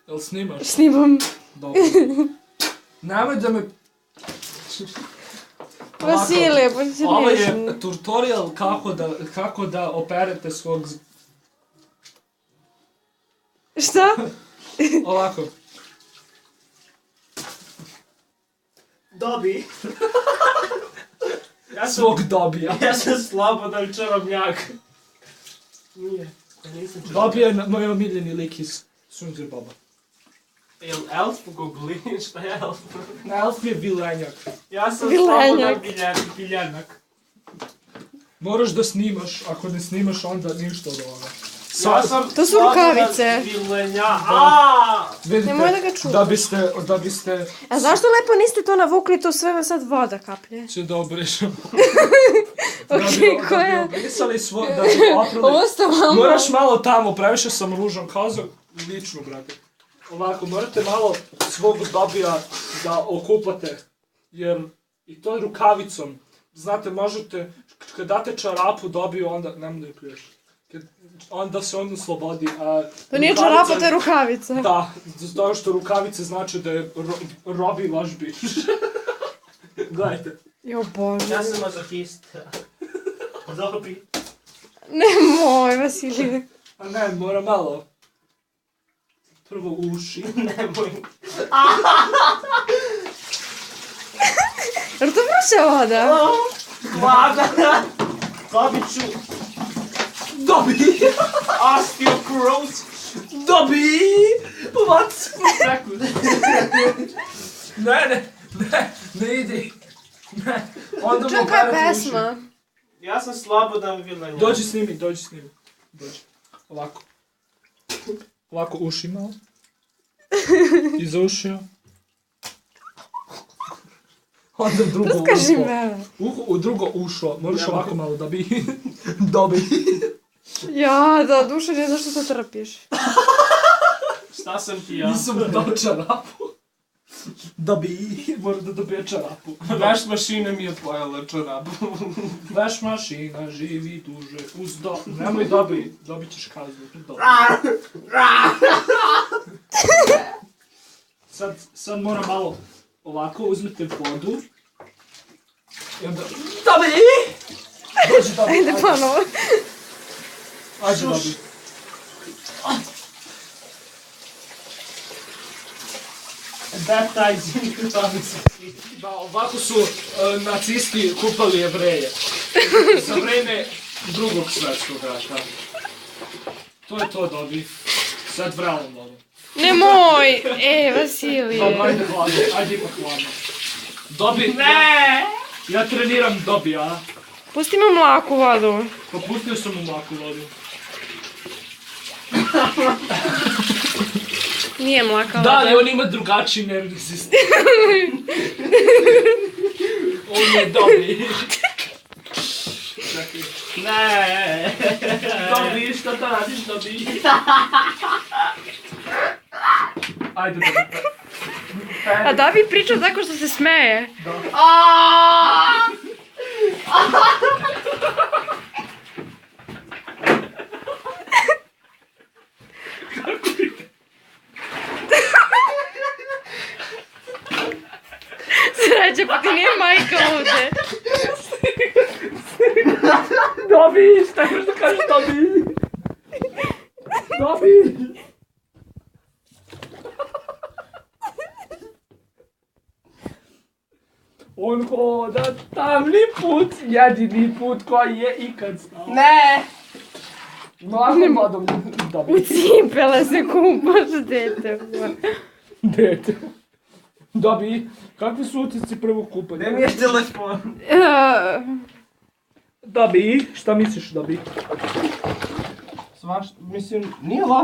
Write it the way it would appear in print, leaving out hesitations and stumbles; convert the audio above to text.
Jel snimaš? Snimam. Dobro. Nemoj da me... Vasilije, pa si Ovo riješen. je tutorial kako da operete svog... Šta? Ovako. Dobi. Svog dobija. Ja sam slobodan čarobnjak. Nije. Dobija je moj omiljeni lik iz Sunđer Boba. Jel elf googli? Šta je elf? Elf je vilenjak. Ja sam Vilenjak. slobodan biljanak. Moraš da snimaš, ako ne snimaš onda ništa od ovoga. Ja sam To su slobodan rukavice. vilenjak. Vidite, Nemoj da ga čuvaš. da biste A zašto lepo niste to navukli, to sve sad voda kaplje? će da obrišemo. Okej, Da koja? bi obrisali da bi oprali. Ovo ste malo... Moraš malo tamo, previše sam ružan, kao za lično, brate. Ovako, morate malo svog dobija da okupate, jer i to rukavicom. Znate, možete, kad date čarapu dobiju, onda, nemoj da je pljuješ. Onda se on oslobodi, a... To nije čarapa, to je rukavica. Da, zato što rukavice znači da je Robi vaš bić. Gledajte. Jo bože. Ja sam mazohist. Dobi. Nemoj, Vasilije. A ne, mora malo. Prvo uši. Nemoj. Jer to vruća voda? Vlada. Dobit ću. Dobi! Osteoporosis. Dobi! What? Sekund. Ne idi. Ne, onda mu Čekaj operate uši. pesma. Ja sam slobodan vilenjak. Dođi snimi. Dođi. Ovako uši malo. Iza ušija. Onda drugo Kaži ušo. mene. U drugo ušo. Moraš ovako malo da bi... Dobi. Ja, da, duša, ne znaš što to trpiš. Šta sam ti ja? Nisam mu dao čarapu. Dobi. Mora da dobije čarapu. Veš mašina mi je pojela čarapu. Veš mašina, živi duže. Uz do... Nemoj dobi. Dobit ćeš kaznu. Dobi. Sad mora malo ovako, uzmete vodu. I onda... Dobi! Dođi dobi. Ajde ponovo. Ajde dobi. Baptizing. Da, ovako su nacisti kupali Jevreje. Za vreme drugog svjetskog rata. To je to, dobi. Sad vrelom vodu. Nemoj! Vasilije. Ajde hladno, ajde ipak hladno. Dobi, ne! Ja treniram dobi, a? Pusti mi mlaku vodu. Pa pustio sam mu mlaku vodu. Nije mlaka Da, voda. ali on ima drugačiji nervni sistem. On je dobi. Čekaj. Ne. Dobi, šta to radiš, dobi? Ajde, dobi. A da bi pričao tako što se smeje. Sreće, pa ti nije majka ovdje. Dobi, šta imaš da kažeš, dobi? Dobi! On hoda tamni put, jedini put koji je ikad stao. Ne. Mlakom vodom, dobi. U cipele se kupaš, dete. Dete. Dobi, kakvi su utisci prvog kupanja? Gdje mi je telefon? Dobi, šta misliš, dobi? Svaš, mislim, nije loš.